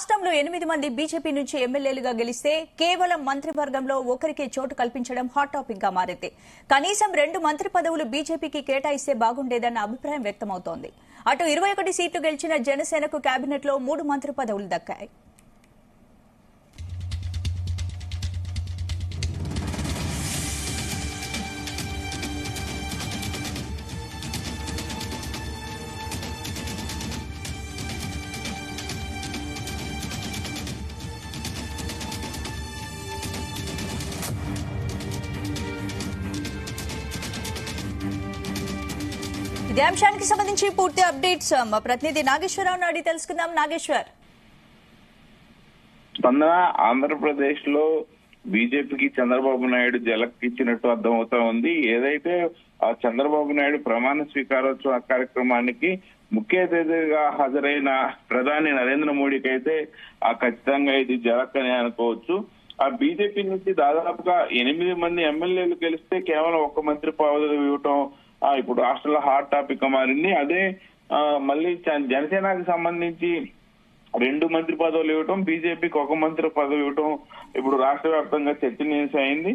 రాష్ట్రంలో 8 మంది బీజేపీ నుంచి ఎమ్మెల్యేలుగా గెలిస్తే కేవలం మంత్రివర్గంలో ఒకరికి చోటు కల్పించడం హాట్ టాపిక్ గా మారింది. కనీసం 2 మంత్రి పదవులు బీజేపీకి కేటాయిస్తే బాగుండేదన్న అభిప్రాయం వ్యక్తమవుతోంది. అటు 21 సీట్లు గెలిచిన జనసేనకు కేబినెట్ లో 3 మంత్రి పదవులు దక్కాయి. ఇదే అంశానికి సంబంధించి పూర్తి అప్డేట్స్ మా ప్రతినిధి నాగేశ్వరరావు అడిగి తెలుసుకుందాం. నాగేశ్వర్, స్పందన ఆంధ్రప్రదేశ్ లో బీజేపీకి చంద్రబాబు నాయుడు జలక్ ఇచ్చినట్టు అర్థమవుతా ఉంది. ఏదైతే ఆ చంద్రబాబు నాయుడు ప్రమాణ స్వీకారోత్సవ కార్యక్రమానికి ముఖ్య అతిథిగా హాజరైన ప్రధాని నరేంద్ర మోడీకి అయితే ఖచ్చితంగా ఇది జలక్ అని అనుకోవచ్చు. ఆ బీజేపీ నుంచి దాదాపుగా 8 మంది ఎమ్మెల్యేలు గెలిస్తే కేవలం 1 మంత్రి పదవి ఇవ్వటం ఇప్పుడు రాష్ట్రంలో హాట్ టాపిక్ గా మారింది. అదే మళ్ళీ జనసేనకి సంబంధించి 2 మంత్రి పదవులు ఇవ్వటం, బీజేపీకి 1 మంత్రి పదవి ఇవ్వటం ఇప్పుడు రాష్ట్ర వ్యాప్తంగా చర్చనీయాంశం అయింది.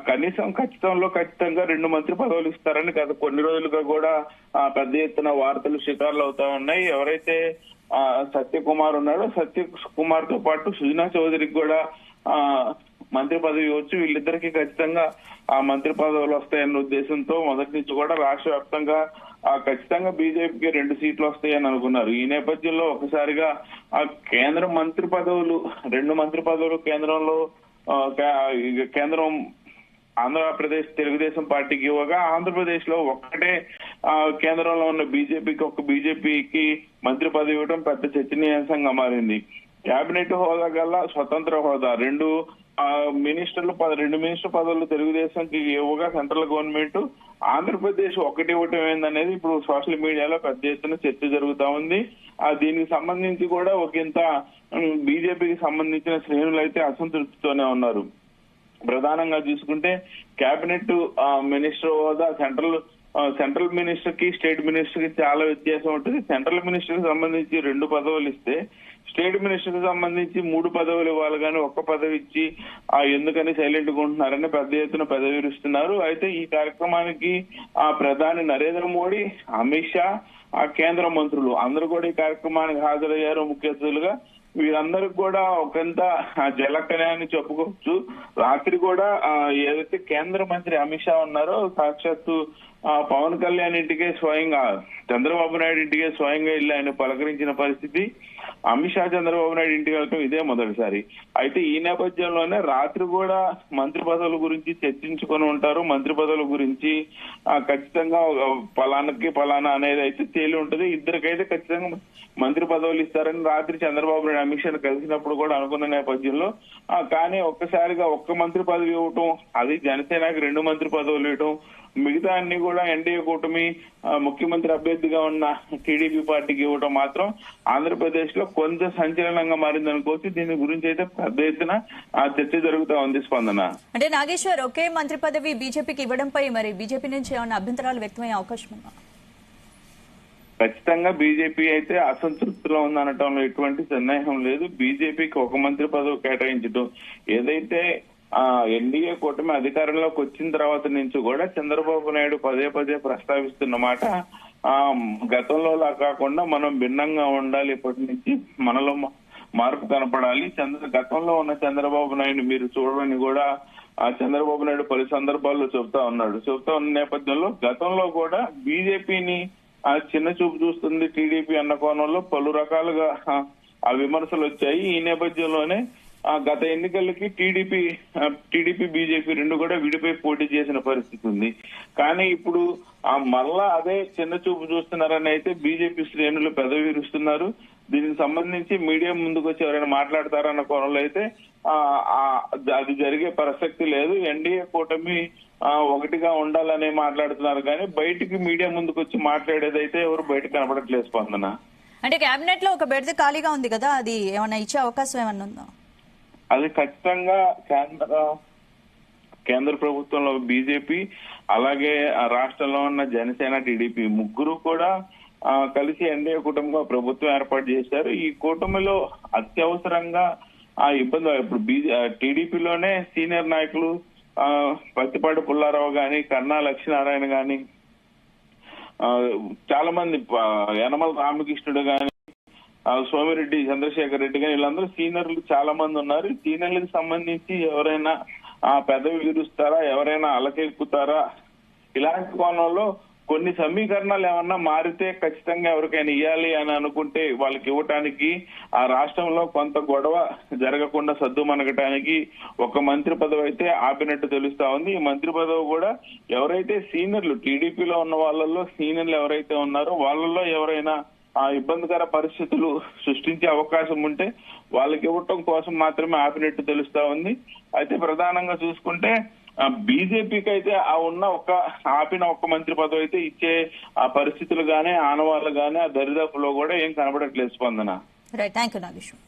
కనీసం ఖచ్చితంగా 2 మంత్రి పదవులు ఇస్తారని గత కొన్ని రోజులుగా కూడా పెద్ద ఎత్తున వార్తలు షికారులు అవుతా ఉన్నాయి. ఎవరైతే సత్యకుమార్ ఉన్నాడో సత్యకుమార్ తో పాటు సుజనా చౌదరికి కూడా మంత్రి పదవి ఇవ్వచ్చు. వీళ్ళిద్దరికి ఖచ్చితంగా ఆ మంత్రి పదవులు వస్తాయన్న ఉద్దేశంతో మొదటి నుంచి కూడా రాష్ట్ర వ్యాప్తంగా ఖచ్చితంగా బీజేపీకి 2 సీట్లు వస్తాయని అనుకున్నారు. ఈ నేపథ్యంలో ఒకసారిగా ఆ కేంద్ర మంత్రి పదవులు 2 మంత్రి పదవులు కేంద్రం ఆంధ్రప్రదేశ్ తెలుగుదేశం పార్టీకి ఇవ్వగా ఆంధ్రప్రదేశ్ లో ఒక్కటే కేంద్రంలో ఉన్న బీజేపీకి మంత్రి పదవి ఇవ్వడం పెద్ద చర్చనీయాంశంగా మారింది. కేబినెట్ హోదా గల్లా స్వతంత్ర హోదా 2 మినిస్టర్ పదవులు తెలుగుదేశంకి ఇవ్వగా సెంట్రల్ గవర్నమెంట్ ఆంధ్రప్రదేశ్ ఒకటి ఇవ్వటం ఏందనేది ఇప్పుడు సోషల్ మీడియాలో పెద్ద ఎత్తున చర్చ జరుగుతా ఉంది. దీనికి సంబంధించి కూడా ఒకంత బీజేపీకి సంబంధించిన శ్రేణులు అయితే అసంతృప్తితోనే ఉన్నారు. ప్రధానంగా చూసుకుంటే కేబినెట్ మినిస్టర్ హోదా సెంట్రల్ మినిస్టర్ కి స్టేట్ మినిస్టర్ కి చాలా వ్యత్యాసం ఉంటుంది. సెంట్రల్ మినిస్టర్ కి సంబంధించి 2 పదవులు ఇస్తే స్టేట్ మినిస్టర్ కి సంబంధించి 3 పదవులు ఇవ్వాలి కానీ 1 పదవి ఇచ్చి ఎందుకని సైలెంట్ గా ఉంటున్నారని పెద్ద ఎత్తున పదవిస్తున్నారు. అయితే ఈ కార్యక్రమానికి ప్రధాని నరేంద్ర మోడీ, అమిత్ షా, కేంద్ర మంత్రులు అందరూ కూడా ఈ కార్యక్రమానికి హాజరయ్యారు ముఖ్య అతిథులుగా. వీరందరికి కూడా ఒకంత జలకనే అని చెప్పుకోవచ్చు. రాత్రి కూడా ఏదైతే కేంద్ర మంత్రి అమిత్ షా ఉన్నారో సాక్షాత్తు పవన్ కళ్యాణ్ ఇంటికే స్వయంగా చంద్రబాబు నాయుడు ఇంటికే స్వయంగా వెళ్ళి ఆయన పలకరించిన పరిస్థితి. అమిత్ షా చంద్రబాబు నాయుడు ఇంటికి వెళ్ళటం ఇదే మొదటిసారి. అయితే ఈ నేపథ్యంలోనే రాత్రి కూడా మంత్రి పదవుల గురించి చర్చించుకొని ఉంటారు. మంత్రి పదవుల గురించి ఖచ్చితంగా పలానా అనేది అయితే తేలి ఉంటది. ఇద్దరికైతే ఖచ్చితంగా మంత్రి పదవులు ఇస్తారని రాత్రి చంద్రబాబు నాయుడు అమిత్ షా కలిసినప్పుడు కూడా అనుకున్న నేపథ్యంలో కానీ ఒక్కసారిగా 1 మంత్రి పదవి ఇవ్వటం, అది జనసేనకి 2 మంత్రి పదవులు ఇవ్వటం, మిగతా అన్ని కూడా ఎన్డీఏ కూటమి ముఖ్యమంత్రి అభ్యర్థిగా ఉన్న టీడీపీ పార్టీకి ఇవ్వటం మాత్రం ఆంధ్రప్రదేశ్ లో కొంత సంచలనంగా మారింది అనుకోవచ్చు. దీని గురించి అయితే పెద్ద ఎత్తున చర్చ జరుగుతా ఉంది. స్పందన అంటే నాగేశ్వర్, ఒకే మంత్రి పదవి బీజేపీకి ఇవ్వడంపై మరి బీజేపీ నుంచి ఏమైనా అభ్యంతరాలు వ్యక్తమయ్యే అవకాశం ఉందా? ఖచ్చితంగా బీజేపీ అయితే అసంతృప్తిలో ఉందనటంలో ఎటువంటి సందేహం లేదు. బీజేపీకి 1 మంత్రి పదవి కేటాయించడం ఏదైతే ఎన్డీఏ కూటమి అధికారంలోకి వచ్చిన తర్వాత నుంచి కూడా చంద్రబాబు నాయుడు పదే ప్రస్తావిస్తున్నమాట గతంలో కాకుండా మనం భిన్నంగా ఉండాలి, ఇప్పటి నుంచి మనలో మార్పు కనపడాలి. గతంలో ఉన్న చంద్రబాబు నాయుడు మీరు చూడని కూడా చంద్రబాబు నాయుడు పలు సందర్భాల్లో చెబుతా ఉన్న నేపథ్యంలో గతంలో కూడా బీజేపీని చిన్న చూపు చూస్తుంది టీడీపీ అన్న కోణంలో పలు రకాలుగా ఆ విమర్శలు వచ్చాయి. ఈ నేపథ్యంలోనే గత ఎన్నికలకి టీడీపీ బీజేపీ 2 కూడా విడిపోయి పోటీ చేసిన పరిస్థితి ఉంది. కానీ ఇప్పుడు మళ్ళా అదే చిన్న చూపు చూస్తున్నారని అయితే బీజేపీ శ్రేణులు పెదవి విరుస్తున్నారు. దీనికి సంబంధించి మీడియా ముందుకు వచ్చి ఎవరైనా మాట్లాడతారన్న కోణంలో అయితే అది జరిగే ప్రసక్తి లేదు. ఎన్డీఏ కూటమి ఒకటిగా ఉండాలని మాట్లాడుతున్నారు కానీ బయటికి మీడియా ముందుకు వచ్చి మాట్లాడేదైతే ఎవరు బయట కనపడట్లేదు. స్పందన అంటే కేబినెట్ లో ఒక బెర్త్ ఖాళీగా ఉంది కదా, అది ఏమైనా ఇచ్చే అవకాశం ఏమన్నా ఉందా? అది ఖచ్చితంగా కేంద్ర ప్రభుత్వంలో బీజేపీ అలాగే రాష్ట్రంలో ఉన్న జనసేన టీడీపీ ముగ్గురు కూడా కలిసి ఎన్డీఏ కూటమిగా ప్రభుత్వం ఏర్పాటు చేశారు. ఈ కూటమిలో అత్యవసరంగా ఆ ఇబ్బంది ఇప్పుడు టీడీపీలోనే సీనియర్ నాయకులు పత్తిపాటి పుల్లారావు గాని, కన్నా లక్ష్మీనారాయణ గాని, చాలా మంది యనమల రామకృష్ణుడు గాని, సోమిరెడ్డి చంద్రశేఖర్ రెడ్డి గాని, వీళ్ళందరూ సీనియర్లు చాలా మంది ఉన్నారు. సీనియర్లకు సంబంధించి ఎవరైనా పెదవి విరుస్తారా, ఎవరైనా అలకెక్కుతారా, ఇలాంటి కోణంలో కొన్ని సమీకరణాలు ఏమన్నా మారితే ఖచ్చితంగా ఎవరికైనా ఇవ్వాలి అని అనుకుంటే వాళ్ళకి ఇవ్వటానికి ఆ రాష్ట్రంలో కొంత గొడవ జరగకుండా సద్దు మనగటానికి ఒక మంత్రి పదవి అయితే ఆపినట్టు తెలుస్తా ఉంది. ఈ మంత్రి పదవి కూడా ఎవరైతే సీనియర్లు టీడీపీలో ఉన్న వాళ్ళల్లో సీనియర్లు ఎవరైతే ఉన్నారో వాళ్ళల్లో ఎవరైనా ఆ ఇబ్బందికర పరిస్థితులు సృష్టించే అవకాశం ఉంటే వాళ్ళకి ఇవ్వటం కోసం మాత్రమే ఆపినట్టు తెలుస్తా ఉంది. అయితే ప్రధానంగా చూసుకుంటే బీజేపీకి అయితే ఆపిన ఒక్క మంత్రి పదవి అయితే ఇచ్చే ఆ పరిస్థితులు గానీ, ఆనవాళ్లు గానీ, ఆ దరిదాపులో కూడా ఏం కనబడట్లేదు. Spandana. Right, thank you Nageshwar.